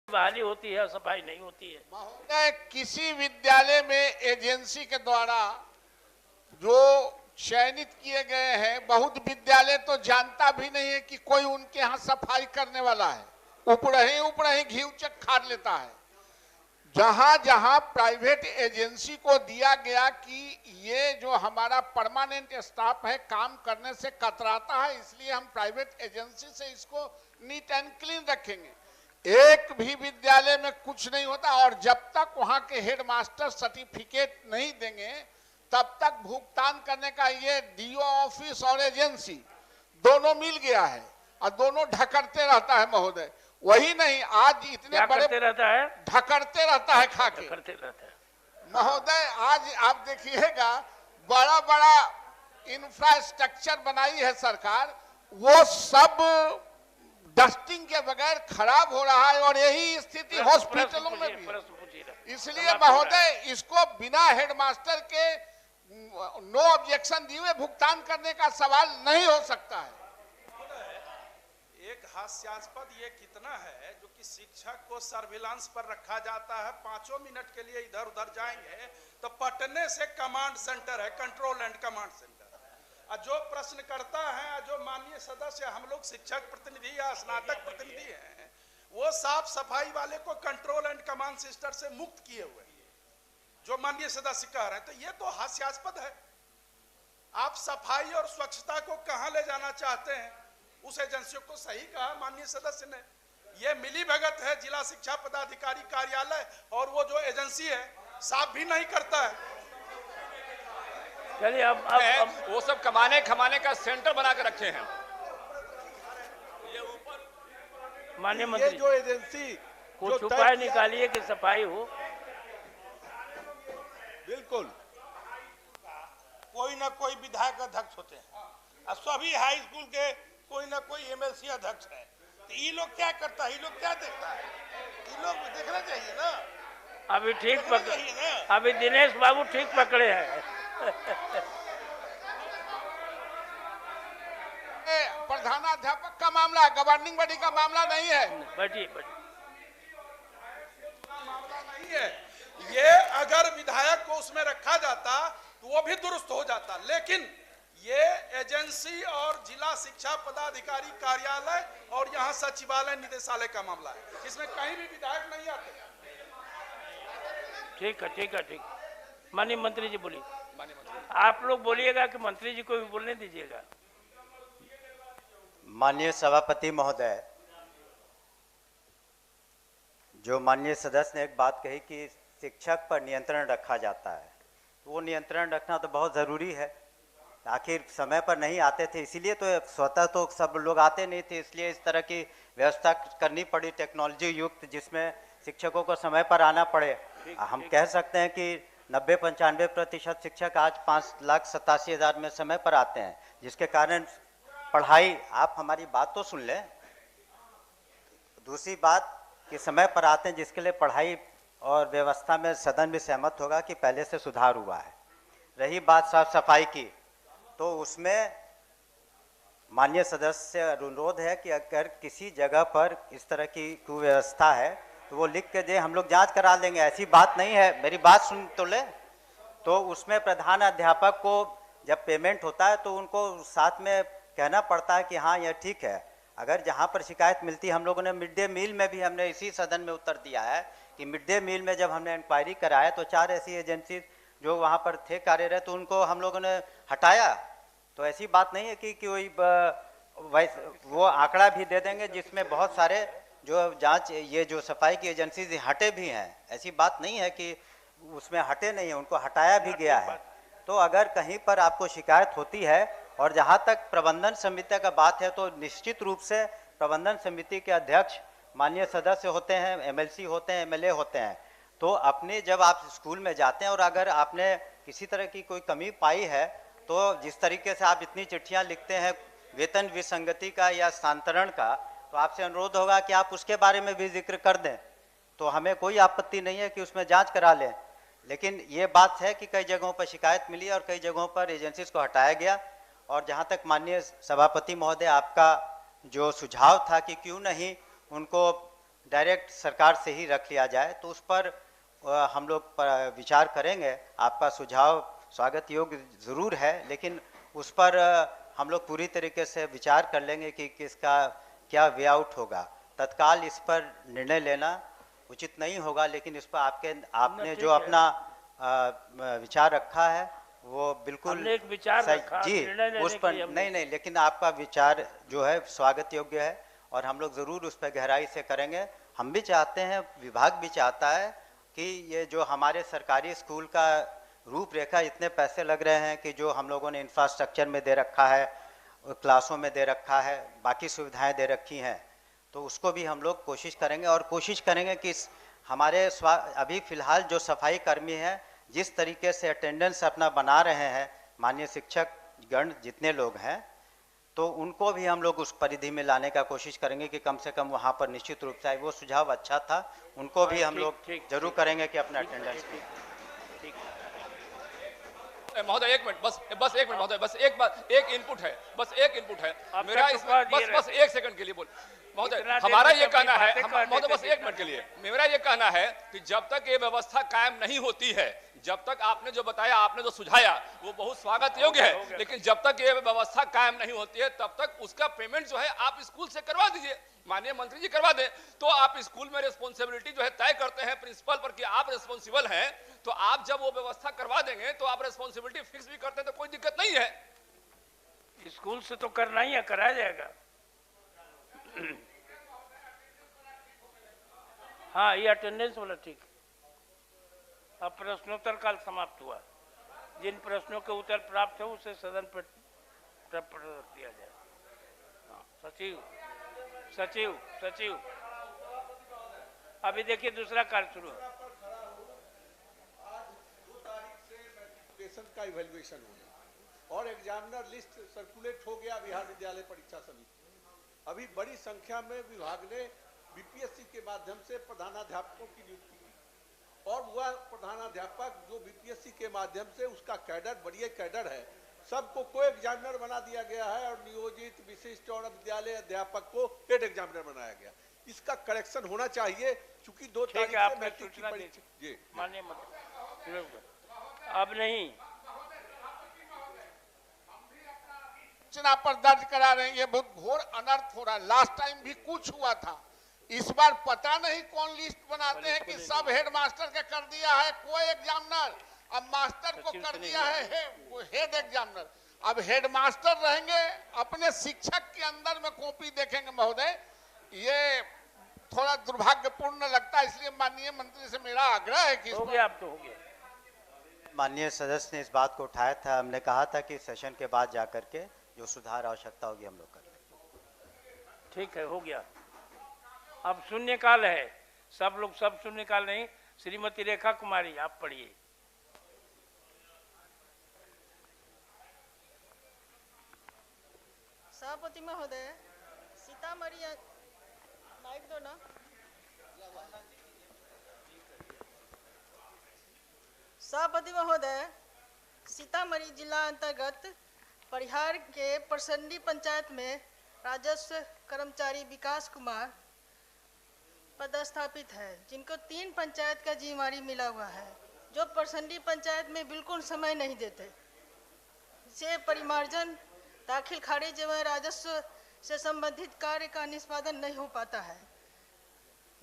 बहाली होती है, सफाई नहीं होती है। महोदय, किसी विद्यालय में एजेंसी के द्वारा जो चयनित किए गए हैं, बहुत विद्यालय तो जानता भी नहीं है कि कोई उनके यहाँ सफाई करने वाला है। ऊपर ही घी उचक खार लेता है। जहां जहां प्राइवेट एजेंसी को दिया गया कि ये जो हमारा परमानेंट स्टाफ है काम करने से कतराता है, इसलिए हम प्राइवेट एजेंसी से इसको नीट एंड क्लीन रखेंगे, एक भी विद्यालय में कुछ नहीं होता। और जब तक वहां के हेडमास्टर सर्टिफिकेट नहीं देंगे तब तक भुगतान करने का ये डीओ ऑफिस और एजेंसी दोनों मिल गया है और दोनों ढकरते रहता है महोदय। वही नहीं, आज इतने बड़े रहता है, ढकरते रहता है खाके करते रहता है महोदय। आज आप देखिएगा बड़ा बड़ा इंफ्रास्ट्रक्चर बनाई है सरकार, वो सब डस्टिंग के बगैर खराब हो रहा है और यही स्थिति हॉस्पिटलों में भी है। इसलिए महोदय इसको बिना हेडमास्टर के नो ऑब्जेक्शन दिए भुगतान करने का सवाल नहीं हो सकता है। एक हास्यास्पद ये कितना है जो कि शिक्षक को सर्विलांस पर रखा जाता है, 5 मिनट के लिए इधर उधर जाएंगे तो पटने से कमांड सेंटर है, कंट्रोल एंड कमांड सेंटर। जो प्रश्न करता है, जो माननीय सदस्य हम लोग शिक्षक प्रतिनिधि या स्नातक प्रतिनिधि हैं, वो साफ सफाई वाले को कंट्रोल एंड कमांड सेंटर से मुक्त किए हुए हैं, जो माननीय सदस्य कह रहे हैं। तो ये तो हास्यास्पद है। आप सफाई और स्वच्छता को कहां ले जाना चाहते हैं? उस एजेंसियों को सही कहा माननीय सदस्य ने, ये मिली भगत है जिला शिक्षा पदाधिकारी कार्यालय और वो जो एजेंसी है साफ भी नहीं करता है। चलिए अब वो सब कमाने खमाने का सेंटर बना कर रखे हैं। माननीय ये मंत्री जो एजेंसी कुछ उपाय निकालिए कि सफाई हो। बिल्कुल, कोई ना कोई विधायक अध्यक्ष होते हैं और सभी हाई स्कूल के कोई ना कोई एमएलसी अध्यक्ष है। तो ये लोग क्या करता है, ये लोग क्या देखता है? ये लोग देखना चाहिए ना। अभी ठीक अभी दिनेश बाबू ठीक पकड़े हैं। प्रधानाध्यापक का मामला है, गवर्निंग बॉडी का मामला नहीं है। बैठिए मामला नहीं है। ये अगर विधायक को उसमें रखा जाता तो वो भी दुरुस्त हो जाता, लेकिन ये एजेंसी और जिला शिक्षा पदाधिकारी कार्यालय और यहाँ सचिवालय निदेशालय का मामला है, इसमें कहीं भी विधायक नहीं आते। ठीक है। माननीय मंत्री जी बोलिए। आप लोग बोलिएगा कि मंत्री जी को भी बोलने दीजिएगा। माननीय सभापति महोदय, जो माननीय सदस्य ने एक बात कही कि शिक्षक पर नियंत्रण रखा जाता है, तो वो नियंत्रण रखना तो बहुत ज़रूरी है। आखिर समय पर नहीं आते थे, इसीलिए तो स्वतः तो सब लोग आते नहीं थे, इसलिए इस तरह की व्यवस्था करनी पड़ी टेक्नोलॉजी युक्त, जिसमें शिक्षकों को समय पर आना पड़े। हम कह सकते हैं कि 90-95% शिक्षक आज 5,87,000 में समय पर आते हैं, जिसके कारण पढ़ाई, आप हमारी बात तो सुन लें। दूसरी बात कि समय पर आते हैं, जिसके लिए पढ़ाई और व्यवस्था में सदन भी सहमत होगा कि पहले से सुधार हुआ है। रही बात साफ सफाई की, तो उसमें माननीय सदस्य से अनुरोध है कि अगर किसी जगह पर इस तरह की कुव्यवस्था है तो वो लिख के दे, हम लोग जांच करा लेंगे। ऐसी बात नहीं है, मेरी बात सुन तो ले। तो उसमें प्रधान अध्यापक को जब पेमेंट होता है तो उनको साथ में कहना पड़ता है कि हाँ यह ठीक है। अगर जहाँ पर शिकायत मिलती है, हम लोगों ने मिड डे मील में भी हमने इसी सदन में उत्तर दिया है कि मिड डे मील में जब हमने इंक्वायरी कराया तो 4 ऐसी एजेंसी जो वहाँ पर थे कार्यरत, तो उनको हम लोगों ने हटाया। तो ऐसी बात नहीं है कि कोई वो आंकड़ा भी दे देंगे जिसमें बहुत सारे जो जांच, ये जो सफाई की एजेंसी हटे भी हैं, ऐसी बात नहीं है कि उसमें हटे नहीं है, उनको हटाया भी गया है। तो अगर कहीं पर आपको शिकायत होती है, और जहाँ तक प्रबंधन समिति का बात है, तो निश्चित रूप से प्रबंधन समिति के अध्यक्ष माननीय सदस्य होते हैं, एमएलसी होते हैं, एमएलए होते हैं। तो अपने जब आप स्कूल में जाते हैं और अगर आपने किसी तरह की कोई कमी पाई है, तो जिस तरीके से आप इतनी चिट्ठियाँ लिखते हैं वेतन विसंगति का या स्थानांतरण का, तो आपसे अनुरोध होगा कि आप उसके बारे में भी जिक्र कर दें। तो हमें कोई आपत्ति नहीं है कि उसमें जांच करा लें, लेकिन ये बात है कि कई जगहों पर शिकायत मिली और कई जगहों पर एजेंसीज को हटाया गया। और जहाँ तक माननीय सभापति महोदय आपका जो सुझाव था कि क्यों नहीं उनको डायरेक्ट सरकार से ही रख लिया जाए, तो उस पर हम लोग विचार करेंगे। आपका सुझाव स्वागत योग्य ज़रूर है, लेकिन उस पर हम लोग पूरी तरीके से विचार कर लेंगे कि किसका क्या वे आउट होगा। तत्काल इस पर निर्णय लेना उचित नहीं होगा, लेकिन इस पर आपने जो अपना विचार रखा है वो बिल्कुल हमने एक विचार रखा, जी, निर्णय लेने उस पर के लिए हमने- नहीं, लेकिन आपका विचार जो है स्वागत योग्य है और हम लोग ज़रूर उस पर गहराई से करेंगे। हम भी चाहते हैं, विभाग भी चाहता है कि ये जो हमारे सरकारी स्कूल का रूपरेखा, इतने पैसे लग रहे हैं कि जो हम लोगों ने इंफ्रास्ट्रक्चर में दे रखा है, क्लासों में दे रखा है, बाकी सुविधाएं दे रखी हैं, तो उसको भी हम लोग कोशिश करेंगे। और कोशिश करेंगे कि हमारे अभी फ़िलहाल जो सफाई कर्मी हैं, जिस तरीके से अटेंडेंस अपना बना रहे हैं, माननीय शिक्षक गण जितने लोग हैं, तो उनको भी हम लोग उस परिधि में लाने का कोशिश करेंगे कि कम से कम वहाँ पर निश्चित रूप से वो सुझाव अच्छा था, उनको भी हम लोग जरूर करेंगे कि अपना अटेंडेंस की। महोदय एक मिनट, बस एक मिनट महोदय, बस एक बात, एक इनपुट है, बस एक इनपुट है मेरा इसमें, बस एक सेकंड के लिए बोल महोदय। हमारा ये कहना है महोदय, बस एक मिनट के लिए मेरा ये कहना है कि जब तक ये व्यवस्था कायम नहीं होती है, जब तक आपने जो बताया, आपने जो सुझाया वो बहुत स्वागत योग्य है, लेकिन जब तक ये व्यवस्था कायम नहीं होती है तब तक उसका पेमेंट जो है आप स्कूल से करवा दीजिए, माननीय मंत्री जी करवा दें। तो आप स्कूल में रिस्पॉन्सिबिलिटी जो है तय करते हैं प्रिंसिपल पर कि आप रिस्पॉन्सिबल हैं, तो आप जब वो व्यवस्था करवा देंगे तो आप रिस्पॉन्सिबिलिटी फिक्स भी करते हैं तो कोई दिक्कत नहीं है। स्कूल से तो करना ही है, कराया जाएगा। हाँ, ये अटेंडेंस वाला ठीक। अब प्रश्नोत्तर काल समाप्त हुआ। जिन प्रश्नों के उत्तर प्राप्त है उसे सदन पर रख दिया जाए। सचिव अभी देखिए दूसरा कार्य शुरू है। का इवैल्यूएशन होगा और एग्जामिनर लिस्ट सर्कुलेट हो गया बिहार विद्यालय परीक्षा समिति। अभी बड़ी संख्या में विभाग ने बीपीएससी के माध्यम से प्रधानाध्यापकों की नियुक्ति की और वह प्रधानाध्यापक जो बीपीएससी के माध्यम से उसका कैडर बढ़िया कैडर है, सबको को एग्जामिनर बना दिया गया है और नियोजित विशिष्ट और विद्यालय अध्यापक को हेड एग्जामिनर बनाया गया। इसका करेक्शन होना चाहिए, चूंकि 2 तारीख से मैट्रिक की परीक्षा जी माननीय मंत्री अब नहीं सूचना पर दर्ज करा रहे हैं। ये बहुत घोर अनर्थ हो रहा है। लास्ट टाइम भी कुछ हुआ था, इस बार पता नहीं कौन लिस्ट बनाते हैं कि सब हेडमास्टर के कर दिया है कोई एग्जामिनर, अब मास्टर को कर दिया है हेड एग्जामिनर। अब हेडमास्टर रहेंगे अपने शिक्षक के अंदर में कॉपी देखेंगे। महोदय, ये थोड़ा दुर्भाग्यपूर्ण लगता है, इसलिए माननीय मंत्री से मेरा आग्रह है कि हो गया, अब तो हो गया। माननीय सदस्य ने इस बात को उठाया था, हमने कहा था कि सेशन के बाद जाकर के जो सुधार आवश्यकता होगी हम लोग कर लेंगे। ठीक है, हो गया। अब शून्यकाल है, सब लोग सब शून्यकाल नहीं। श्रीमती रेखा कुमारी आप पढ़िए। सभापति महोदय, सीतामढ़ी माइक दो ना। सभापति महोदय, सीतामढ़ी जिला अंतर्गत परिहार के परसंडी पंचायत में राजस्व कर्मचारी विकास कुमार पदस्थापित है, जिनको 3 पंचायत का जिम्मेवारी मिला हुआ है, जो परसंडी पंचायत में बिल्कुल समय नहीं देते। से परिमार्जन, दाखिल खारिज एवं राजस्व से संबंधित कार्य का निष्पादन नहीं हो पाता है।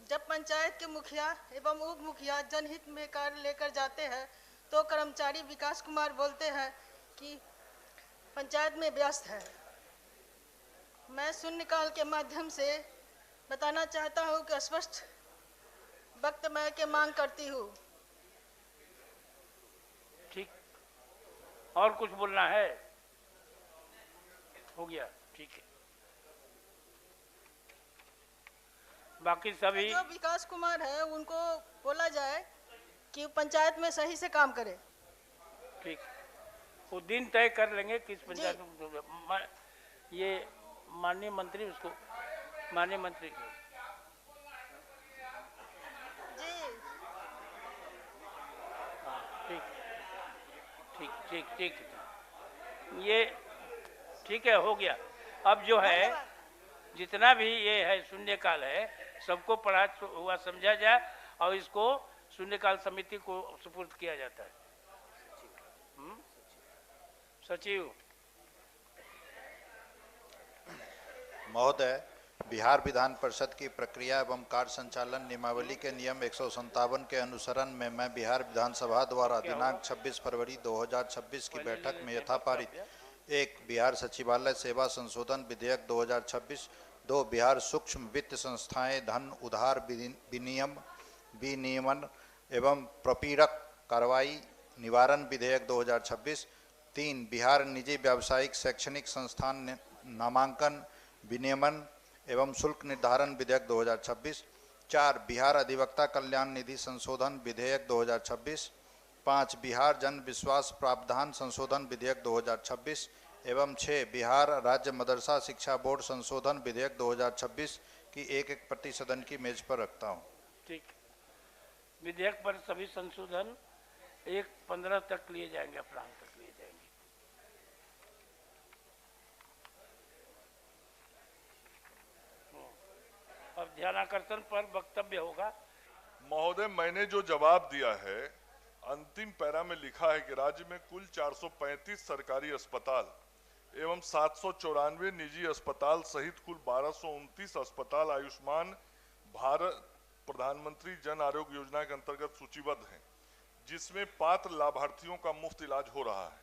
जब पंचायत के मुखिया एवं उप मुखिया जनहित में कार्य लेकर जाते हैं तो कर्मचारी विकास कुमार बोलते हैं कि पंचायत में व्यस्त है। मैं शून्यकाल के माध्यम से बताना चाहता हूं कि स्पष्ट वक्तव्य की मांग करती हूं। ठीक, और कुछ बोलना है? हो गया, ठीक है। बाकी सभी जो विकास कुमार है उनको बोला जाए कि पंचायत में सही से काम करे। ठीक, वो दिन तय कर लेंगे किस पंचायत में। ये माननीय मंत्री उसको, माननीय मंत्री को जी ठीक ठीक ठीक ठीक ये ठीक है, हो गया। अब जो है जितना भी ये है शून्यकाल है, सबको पढ़ा हुआ समझा जाए और इसको शून्यकाल समिति को सुपुर्द किया जाता है। सचिव महोदय, बिहार विधान परिषद की प्रक्रिया एवं कार्य संचालन नियमावली के नियम 157 के अनुसरण में मैं बिहार विधानसभा द्वारा दिनांक 26 फरवरी 2026 की बैठक में यथापारित 1. बिहार सचिवालय सेवा संशोधन विधेयक 2026, 2. बिहार सूक्ष्म वित्त संस्थाएं धन उधार विनियमन एवं प्रपीड़क कार्रवाई निवारण विधेयक 2026, 3. बिहार निजी व्यावसायिक शैक्षणिक संस्थान नामांकन विनियमन एवं शुल्क निर्धारण विधेयक 2026, 4. बिहार अधिवक्ता कल्याण निधि संशोधन विधेयक 2026, 5. बिहार जन विश्वास प्रावधान संशोधन विधेयक 2026 एवं 6. बिहार राज्य मदरसा शिक्षा बोर्ड संशोधन विधेयक 2026 की एक प्रति सदन की मेज पर रखता हूं। ठीक, विधेयक पर सभी संशोधन 1-15 तक लिए जाएंगे, अपराह्न तक लिए जाएंगे। अब ध्यानाकर्षण पर वक्तव्य होगा। महोदय, मैंने जो जवाब दिया है अंतिम पैरा में लिखा है कि राज्य में कुल 435 सरकारी अस्पताल एवं 794 निजी अस्पताल सहित कुल 1229 अस्पताल आयुष्मान भारत प्रधानमंत्री जन आरोग्य योजना के अंतर्गत सूचीबद्ध हैं, जिसमें पात्र लाभार्थियों का मुफ्त इलाज हो रहा है।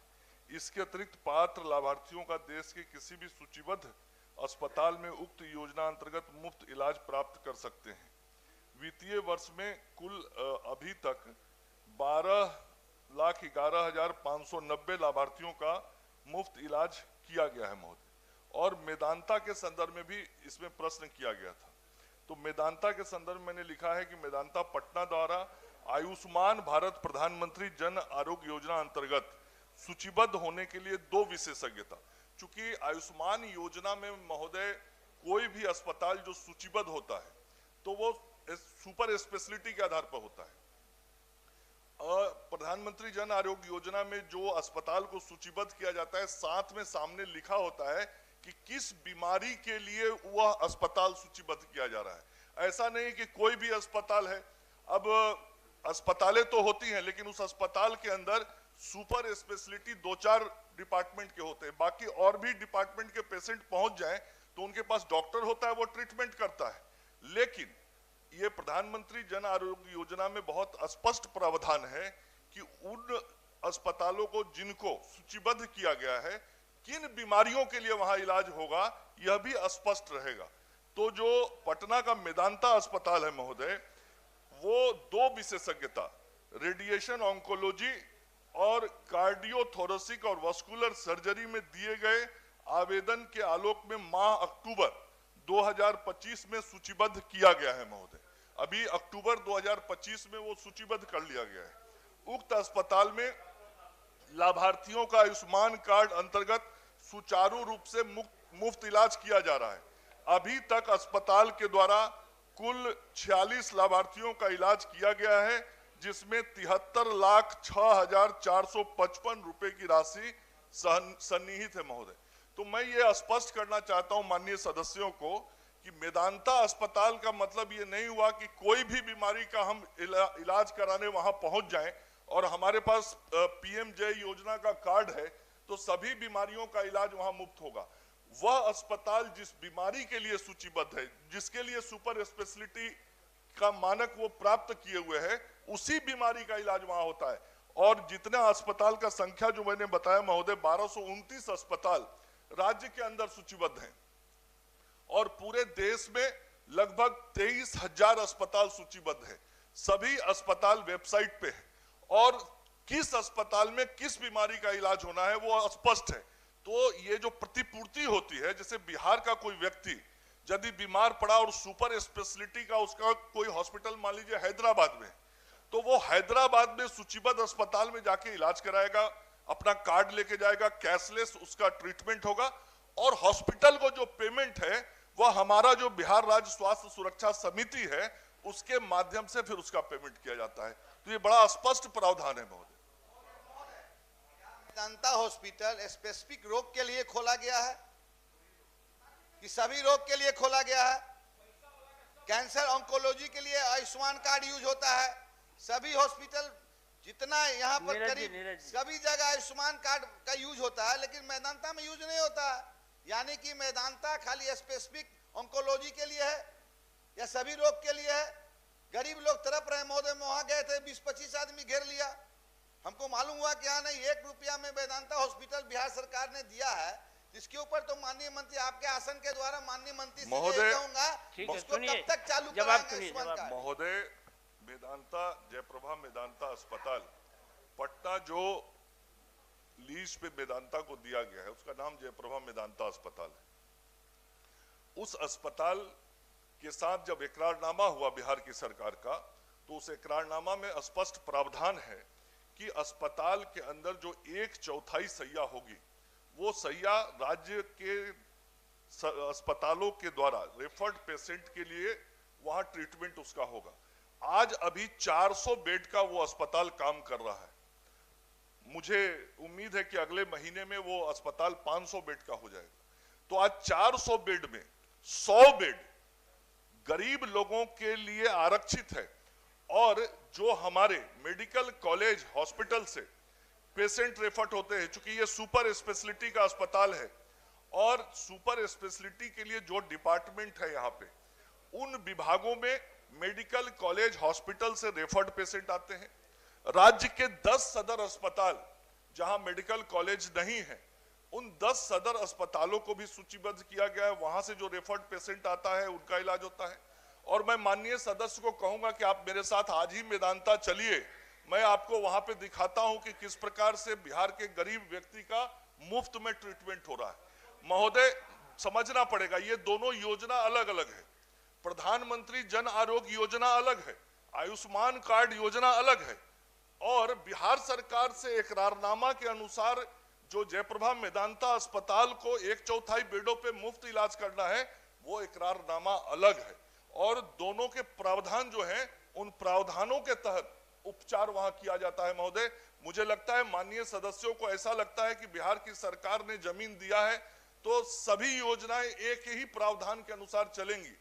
इसके अतिरिक्त पात्र लाभार्थियों का देश के किसी भी सूचीबद्ध अस्पताल में उक्त योजना अंतर्गत मुफ्त इलाज प्राप्त कर सकते हैं। वित्तीय वर्ष में कुल अभी तक 12,11,590 लाभार्थियों का मुफ्त इलाज किया गया है महोदय। और मेदांता के संदर्भ में भी इसमें प्रश्न किया गया था, तो मेदांता के संदर्भ में मैंने लिखा है कि मेदांता पटना द्वारा आयुष्मान भारत प्रधानमंत्री जन आरोग्य योजना अंतर्गत सूचीबद्ध होने के लिए 2 विशेषज्ञता, चूंकि आयुष्मान योजना में महोदय कोई भी अस्पताल जो सूचीबद्ध होता है तो वो सुपर स्पेशलिटी के आधार पर होता है। प्रधानमंत्री जन आरोग्य योजना में जो अस्पताल को सूचीबद्ध किया जाता है, साथ में सामने लिखा होता है कि किस बीमारी के लिए वह अस्पताल सूचीबद्ध किया जा रहा है। ऐसा नहीं कि कोई भी अस्पताल है। अब अस्पतालें तो होती हैं, लेकिन उस अस्पताल के अंदर सुपर स्पेशलिटी 2-4 डिपार्टमेंट के होते हैं, बाकी और भी डिपार्टमेंट के पेशेंट पहुंच जाएं तो उनके पास डॉक्टर होता है, वो ट्रीटमेंट करता है। लेकिन ये प्रधानमंत्री जन आरोग्य योजना में बहुत स्पष्ट प्रावधान है कि उन अस्पतालों को जिनको सूचीबद्ध किया गया है, किन बीमारियों के लिए वहां इलाज होगा, यह भी स्पष्ट रहेगा। तो जो पटना का मेदांता अस्पताल है महोदय, वो 2 विशेषज्ञता रेडिएशन ऑन्कोलॉजी और कार्डियोथोरेसिक और वस्कुलर सर्जरी में दिए गए आवेदन के आलोक में माह अक्टूबर 2025 में सूचीबद्ध किया गया है महोदय। अभी अक्टूबर 2025 में वो सूचीबद्ध कर लिया गया है। उक्त अस्पताल में लाभार्थियों का आयुष्मान कार्ड अंतर्गत सुचारू रूप से मुफ्त इलाज किया जा रहा है। अभी तक अस्पताल के द्वारा कुल 46 लाभार्थियों का इलाज किया गया है, जिसमें 73,06,455 रुपए की राशि सन्निहित है महोदय। तो मैं ये स्पष्ट करना चाहता हूं माननीय सदस्यों को कि मेदांता अस्पताल का मतलब ये नहीं हुआ कि कोई भी बीमारी का हम इलाज कराने वहां पहुंच जाएं और हमारे पास पीएमजे योजना का कार्ड है तो सभी बीमारियों का इलाज वहां मुफ्त होगा। वह अस्पताल जिस बीमारी के लिए सूचीबद्ध है, जिसके लिए सुपर स्पेशलिटी का मानक वो प्राप्त किए हुए है, उसी बीमारी का इलाज वहां होता है। और जितना अस्पताल का संख्या जो मैंने बताया महोदय, 1229 अस्पताल राज्य के अंदर सूचीबद्ध हैं और पूरे देश में लगभग 23,000 अस्पताल सूचीबद्ध है। सभी अस्पताल वेबसाइट पे है और किस अस्पताल में किस बीमारी का इलाज होना है वो स्पष्ट है। तो ये जो प्रतिपूर्ति होती है, जैसे बिहार का कोई व्यक्ति यदि बीमार पड़ा और सुपर स्पेशलिटी का उसका कोई हॉस्पिटल मान लीजिए हैदराबाद में, तो वो हैदराबाद में सूचीबद्ध अस्पताल में जाके इलाज कराएगा, अपना कार्ड लेके जाएगा, कैशलेस उसका ट्रीटमेंट होगा और हॉस्पिटल को जो पेमेंट है वह हमारा जो बिहार राज्य स्वास्थ्य सुरक्षा समिति है उसके माध्यम से फिर उसका पेमेंट किया जाता है। तो ये बड़ा स्पष्ट प्रावधान है महोदय। मेदांता हॉस्पिटल स्पेसिफिक रोग के लिए खोला गया है कि सभी रोग के लिए खोला गया है? कैंसर ऑन्कोलॉजी के लिए आयुष्मान कार्ड यूज होता है। सभी हॉस्पिटल जितना यहाँ पर करीब सभी जगह आयुष्मान कार्ड का यूज होता है, लेकिन मेदांता में यूज नहीं होता है। यानी कि मेदांता खाली स्पेसिफिक ऑन्कोलॉजी के लिए है या सभी रोग के लिए है। गरीब लोग तरफ रहे महोदय, वहां गए थे 20-25 आदमी घेर लिया। हमको मालूम हुआ कि हाँ नहीं, 1 रुपया में वेदांता हॉस्पिटल बिहार सरकार ने दिया है, जिसके ऊपर तो माननीय मंत्री आपके आसन के द्वारा माननीय मंत्री से महोदय कहूंगा उसको कब तक चालू कराएंगे? महोदय, वेदांता जयप्रभा वेदांता अस्पताल पटना जो लीज पे वेदांता को दिया गया है उसका नाम जयप्रभा वेदांता अस्पताल है। उस अस्पताल के साथ जब इकरारनामा हुआ बिहार की सरकार का, तो उस इकरारनामा में स्पष्ट प्रावधान है कि अस्पताल के अंदर जो 1/4 सैया होगी, वो सैया राज्य के अस्पतालों के द्वारा रेफर्ड पेशेंट के लिए वहां ट्रीटमेंट उसका होगा। आज अभी 400 बेड का वो अस्पताल काम कर रहा है। मुझे उम्मीद है कि अगले महीने में वो अस्पताल 500 बेड का हो जाएगा। तो आज 400 बेड में 100 बेड गरीब लोगों के लिए आरक्षित है। और जो हमारे मेडिकल कॉलेज हॉस्पिटल से पेशेंट रेफर होते हैं, चूंकि ये सुपर स्पेशलिटी का अस्पताल है और सुपर स्पेशलिटी के लिए जो डिपार्टमेंट है यहाँ पे, उन विभागों में मेडिकल कॉलेज हॉस्पिटल से रेफर्ड पेशेंट आते हैं। राज्य के 10 सदर अस्पताल जहां मेडिकल कॉलेज नहीं है, उन 10 सदर अस्पतालों को भी सूचीबद्ध किया गया है। वहां से जो रेफर्ड पेशेंट आता है उनका इलाज होता है। और मैं माननीय सदस्य को कहूंगा कि आप मेरे साथ आज ही मेदांता चलिए, मैं आपको वहां पे दिखाता हूं कि किस प्रकार से बिहार के गरीब व्यक्ति का मुफ्त में ट्रीटमेंट हो रहा है। महोदय, समझना पड़ेगा, ये दोनों योजना अलग अलग है। प्रधानमंत्री जन आरोग्य योजना अलग है, आयुष्मान कार्ड योजना अलग है, और बिहार सरकार से इकरारनामा के अनुसार जो जयप्रभा मेदांता अस्पताल को 1/4 बेडों पे मुफ्त इलाज करना है, वो इकरारनामा अलग है। और दोनों के प्रावधान जो हैं, उन प्रावधानों के तहत उपचार वहां किया जाता है। महोदय, मुझे लगता है माननीय सदस्यों को ऐसा लगता है कि बिहार की सरकार ने जमीन दिया है तो सभी योजनाएं एक ही प्रावधान के अनुसार चलेंगी,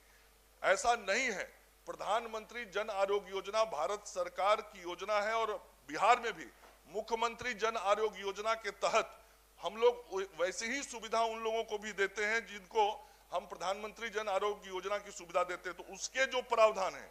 ऐसा नहीं है। प्रधानमंत्री जन आरोग्य योजना भारत सरकार की योजना है और बिहार में भी मुख्यमंत्री जन आरोग्य योजना के तहत हम लोग वैसे ही सुविधा उन लोगों को भी देते हैं जिनको हम प्रधानमंत्री जन आरोग्य योजना की सुविधा देते हैं। तो उसके जो प्रावधान है,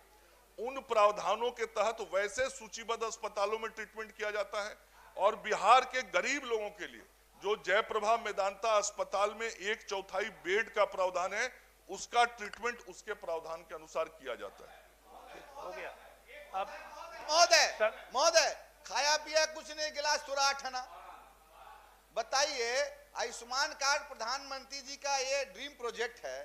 उन प्रावधानों के तहत वैसे सूचीबद्ध अस्पतालों में ट्रीटमेंट किया जाता है। और बिहार के गरीब लोगों के लिए जो जयप्रभा मेदांता अस्पताल में 1/4 बेड का प्रावधान है, उसका ट्रीटमेंट उसके प्रावधान के अनुसार किया जाता है। हो गया। अब महोदय खाया पिया कुछ नहीं, गिलास थोड़ा ठना। बताइए, आयुष्मान कार्ड प्रधानमंत्री जी का ये ड्रीम प्रोजेक्ट है।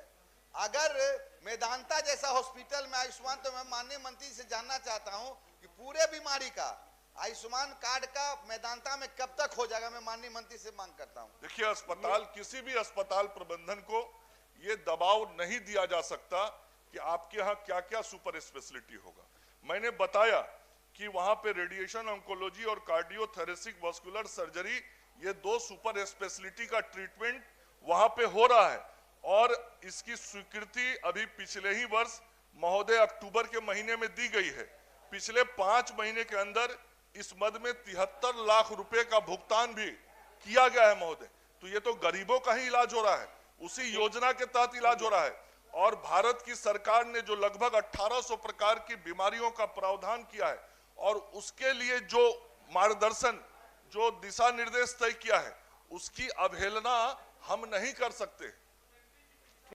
अगर मेदांता जैसा हॉस्पिटल में आयुष्मान, तो मैं माननीय मंत्री से जानना चाहता हूं कि पूरे बीमारी का आयुष्मान कार्ड का मेदांता में कब तक हो जाएगा? मैं माननीय मंत्री से मांग करता हूं। देखिए, अस्पताल, किसी भी अस्पताल प्रबंधन को ये दबाव नहीं दिया जा सकता कि आपके यहाँ क्या क्या सुपर स्पेशलिटी होगा। मैंने बताया कि वहां पे रेडिएशन ऑन्कोलॉजी और कार्डियोथोरेसिक वास्कुलर सर्जरी, ये 2 सुपर स्पेशलिटी का ट्रीटमेंट वहां पे हो रहा है। और इसकी स्वीकृति अभी पिछले ही वर्ष महोदय अक्टूबर के महीने में दी गई है। पिछले 5 महीने के अंदर इस मद में 73 लाख रुपए का भुगतान भी किया गया है महोदय। तो ये तो गरीबों का ही इलाज हो रहा है, उसी योजना के तहत इलाज हो रहा है। और भारत की सरकार ने जो लगभग 1800 प्रकार की बीमारियों का प्रावधान किया है और उसके लिए जो मार्गदर्शन, जो दिशा निर्देश तय किया है, उसकी अवहेलना हम नहीं कर सकते।